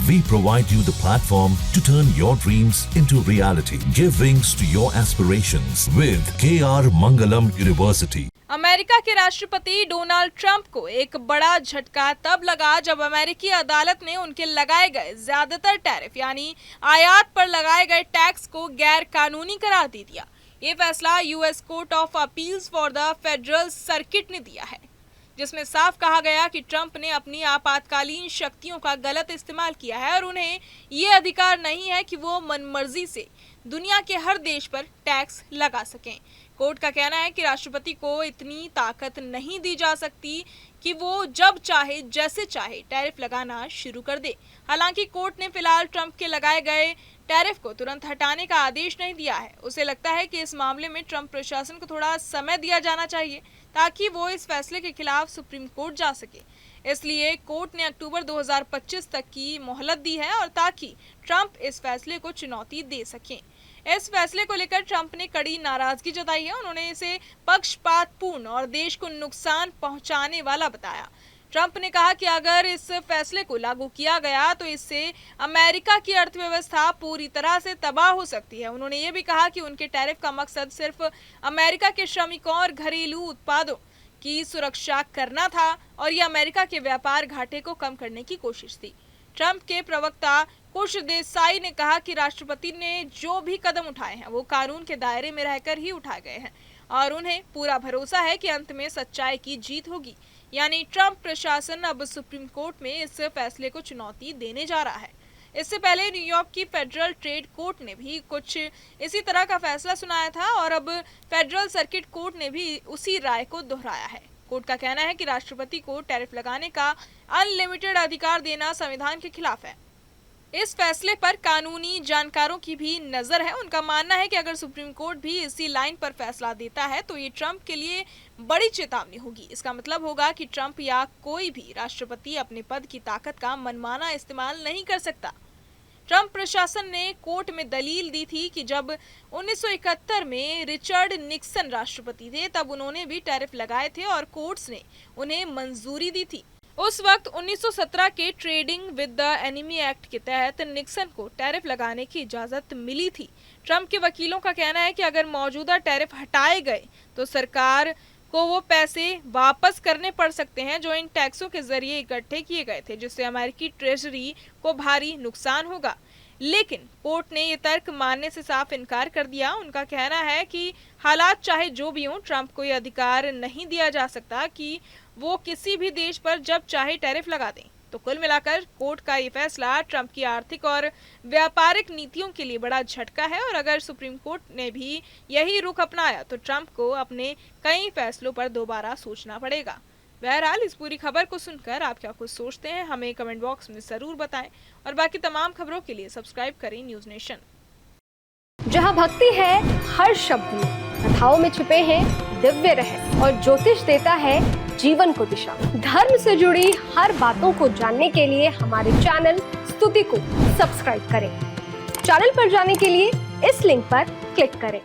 We provide you the platform to turn your dreams into reality. Give wings to your aspirations with KR Mangalam University. America के राष्ट्रपति Donald Trump को एक बड़ा झटका तब लगा जब अमेरिकी अदालत ने उनके लगाए गए ज्यादातर टैरिफ यानी आयात पर लगाए गए टैक्स को गैर कानूनी करार दे दिया। ये फैसला US court of appeals for the federal circuit ने दिया है, जिसमें साफ कहा गया कि ट्रंप ने अपनी आपातकालीन शक्तियों का गलत इस्तेमाल किया है और उन्हें ये अधिकार नहीं है कि वो मनमर्जी से दुनिया के हर देश पर टैक्स लगा सकें। कोर्ट का कहना है कि राष्ट्रपति को इतनी ताकत नहीं दी जा सकती कि वो जब चाहे जैसे चाहे टैरिफ लगाना शुरू कर दे। हालांकि कोर्ट ने फिलहाल ट्रंप के लगाए गए टैरिफ को तुरंत हटाने का आदेश नहीं दिया है। उसे लगता है कि इस मामले में ट्रंप प्रशासन को थोड़ा समय दिया जाना चाहिए ताकि वो इस फैसले के खिलाफ सुप्रीम कोर्ट जा सके। इसलिए कोर्ट ने अक्टूबर 2025 तक की मोहलत दी है और ताकि ट्रंप इस फैसले को चुनौती दे सकें। इस फैसले को लेकर ट्रंप ने कड़ी नाराजगी जताई है। उन्होंने इसे पक्षपातपूर्ण और देश को नुकसान पहुंचाने वाला बताया। ट्रंप ने कहा कि अगर इस फैसले को लागू किया गया तो इससे अमेरिका की अर्थव्यवस्था पूरी तरह से तबाह हो सकती है। उन्होंने ये भी कहा कि उनके टैरिफ का मकसद सिर्फ अमेरिका के श्रमिकों और घरेलू उत्पादों की सुरक्षा करना था और ये अमेरिका के व्यापार घाटे को कम करने की कोशिश थी। ट्रंप के प्रवक्ता कुश देसाई ने कहा कि राष्ट्रपति ने जो भी कदम उठाए हैं वो कानून के दायरे में रहकर ही उठाए गए हैं और उन्हें पूरा भरोसा है कि अंत में सच्चाई की जीत होगी। यानी ट्रंप प्रशासन अब सुप्रीम कोर्ट में इस फैसले को चुनौती देने जा रहा है। इससे पहले न्यूयॉर्क की फेडरल ट्रेड कोर्ट ने भी कुछ इसी तरह का फैसला सुनाया था और अब फेडरल सर्किट कोर्ट ने भी उसी राय को दोहराया है। कोर्ट का कहना है कि राष्ट्रपति को टैरिफ लगाने का अनलिमिटेड अधिकार देना संविधान के खिलाफ है। इस फैसले पर कानूनी जानकारों की भी नजर है। उनका मानना है कि अगर सुप्रीम कोर्ट भी इसी लाइन पर फैसला देता है तो ये ट्रंप के लिए बड़ी चेतावनी होगी। इसका मतलब होगा कि ट्रंप या कोई भी राष्ट्रपति अपने पद की ताकत का मनमाना इस्तेमाल नहीं कर सकता। ट्रंप प्रशासन ने कोर्ट में दलील दी थी कि जब 1971 में रिचर्ड निक्सन राष्ट्रपति थे तब उन्होंने भी टैरिफ लगाए थे और कोर्ट्स ने उन्हें मंजूरी दी थी। उस वक्त 1917 के trading with the enemy act के तहत निक्सन को टैरिफ लगाने की इजाजत मिली थी। ट्रंप के वकीलों का कहना है कि अगर मौजूदा टैरिफ हटाए गए तो सरकार को वो पैसे वापस करने पड़ सकते हैं जो इन टैक्सों के जरिए इकट्ठे किए गए थे, जिससे अमेरिकी ट्रेजरी को भारी नुकसान होगा। लेकिन कोर्ट ने ये तर्क मानने से साफ इनकार कर दिया। उनका कहना है कि हालात चाहे जो भी हों, ट्रंप को ये अधिकार नहीं दिया जा सकता कि वो किसी भी देश पर जब चाहे टैरिफ लगा दें। तो कुल मिलाकर कोर्ट का ये फैसला ट्रंप की आर्थिक और व्यापारिक नीतियों के लिए बड़ा झटका है और अगर सुप्रीम कोर्ट ने भी यही रुख अपनाया तो ट्रंप को अपने कई फैसलों पर दोबारा सोचना पड़ेगा। बहरहाल इस पूरी खबर को सुनकर आप क्या कुछ सोचते हैं हमें कमेंट बॉक्स में जरूर बताएं और बाकी तमाम खबरों के लिए सब्सक्राइब करें न्यूज़ नेशन। जहां भक्ति है हर शब्द में, कथाओं में छुपे हैं दिव्य रहस्य और ज्योतिष देता है जीवन को दिशा। धर्म से जुड़ी हर बातों को जानने के लिए हमारे चैनल स्तुति को सब्सक्राइब करें। चैनल पर जाने के लिए इस लिंक पर क्लिक करें।